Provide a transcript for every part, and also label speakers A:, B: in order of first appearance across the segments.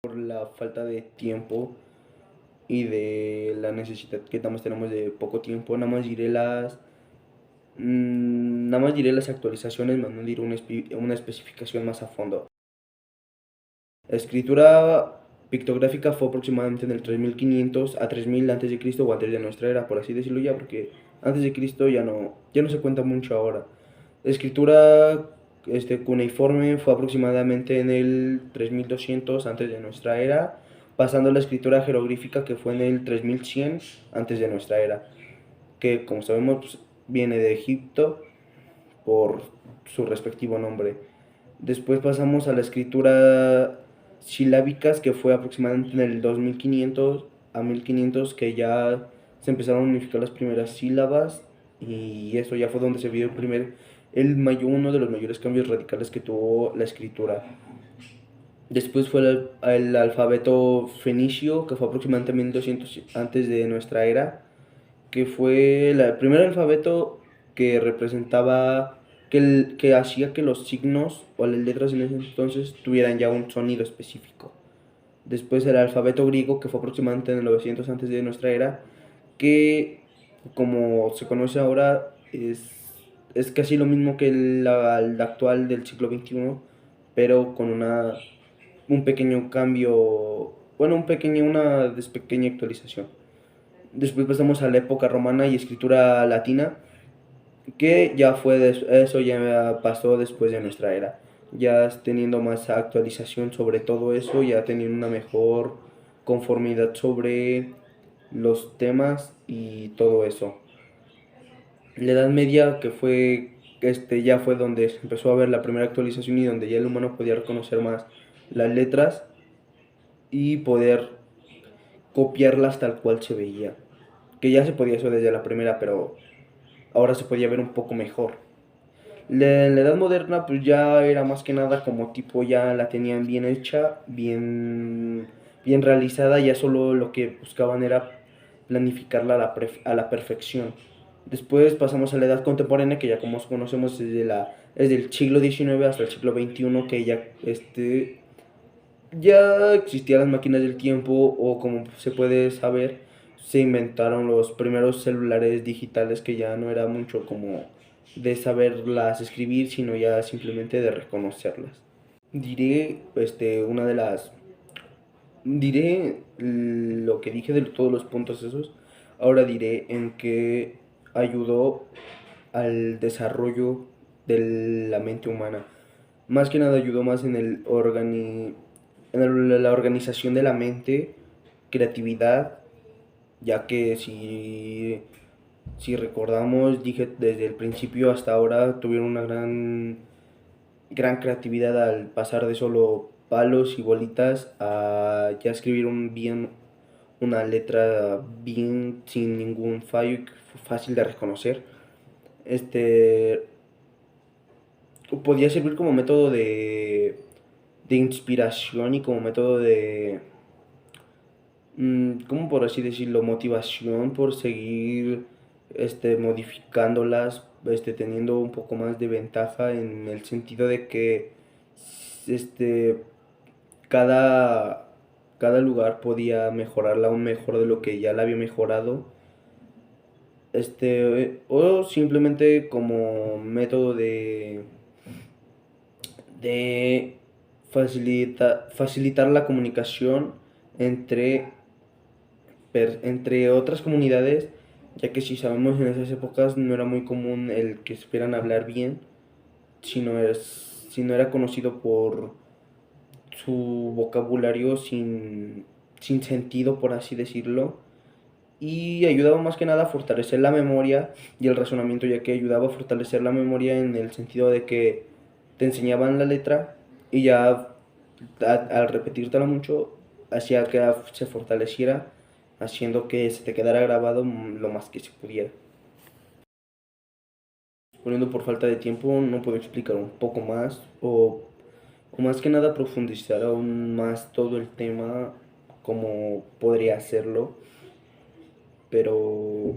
A: por la falta de tiempo y de la necesidad que nada más tenemos de poco tiempo, nada más diré las actualizaciones, más no diré una especificación más a fondo. La escritura pictográfica fue aproximadamente en el 3500 a 3000 antes de Cristo o antes de nuestra era, por así decirlo ya, porque antes de Cristo ya no se cuenta mucho ahora. La escritura cuneiforme fue aproximadamente en el 3200 antes de nuestra era, pasando a la escritura jeroglífica que fue en el 3100 antes de nuestra era, que como sabemos pues, viene de Egipto por su respectivo nombre. Después pasamos a la escritura silábicas, que fue aproximadamente en el 2500 a 1500 que ya se empezaron a unificar las primeras sílabas y eso ya fue donde se vio uno de los mayores cambios radicales que tuvo la escritura. Después fue el alfabeto fenicio, que fue aproximadamente 1200 antes de nuestra era, que fue el primer alfabeto que representaba, que hacía que los signos o las letras en ese entonces tuvieran ya un sonido específico. Después el alfabeto griego, que fue aproximadamente en el 900 antes de nuestra era, que como se conoce ahora es casi lo mismo que el actual del siglo XXI, pero con un pequeño cambio, bueno, una pequeña actualización. Después pasamos a la época romana y escritura latina, que eso ya pasó después de nuestra era. Ya teniendo más actualización sobre todo eso, ya teniendo una mejor conformidad sobre los temas y todo eso. La Edad Media, ya fue donde se empezó a ver la primera actualización y donde ya el humano podía reconocer más las letras y poder copiarlas tal cual se veía. Que ya se podía eso desde la primera, pero ahora se podía ver un poco mejor. La edad moderna pues ya era más que nada como tipo ya la tenían bien hecha, bien realizada, ya solo lo que buscaban era planificarla a la perfección. Después pasamos a la edad contemporánea, que ya como conocemos desde el siglo XIX hasta el siglo XXI, que ya existían las máquinas del tiempo o como se puede saber, se inventaron los primeros celulares digitales que ya no era mucho como de saberlas escribir, sino ya simplemente de reconocerlas. Diré, diré lo que dije de todos los puntos esos, ahora diré en qué ayudó al desarrollo de la mente humana. Más que nada ayudó más la organización de la mente, creatividad, ya que si recordamos, dije desde el principio hasta ahora tuvieron una gran creatividad al pasar de solo palos y bolitas a ya escribir una letra bien sin ningún fallo y fácil de reconocer. Este podía servir como método de inspiración y como método ¿cómo por así decirlo? Motivación por seguir modificándolas, teniendo un poco más de ventaja en el sentido de que este, cada, cada lugar podía mejorarla aún mejor de lo que ya la había mejorado. O simplemente como método de facilitar la comunicación entre entre otras comunidades, ya que si sabemos en esas épocas no era muy común el que supieran hablar bien, sino era conocido por su vocabulario sin sentido, por así decirlo, y ayudaba más que nada a fortalecer la memoria y el razonamiento, ya que ayudaba a fortalecer la memoria en el sentido de que te enseñaban la letra y ya al repetírtela mucho hacía que se fortaleciera, haciendo que se te quedara grabado lo más que se pudiera. Poniendo por falta de tiempo no puedo explicar un poco más o más que nada profundizar aún más todo el tema como podría hacerlo, pero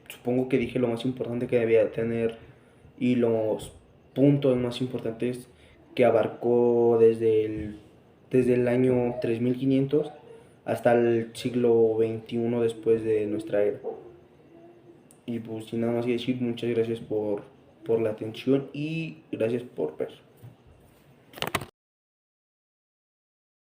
A: supongo que dije lo más importante que debía tener y los puntos más importantes que abarcó desde desde el año 3500 hasta el siglo XXI después de nuestra era. Y pues sin nada más que decir, muchas gracias por la atención y gracias por ver.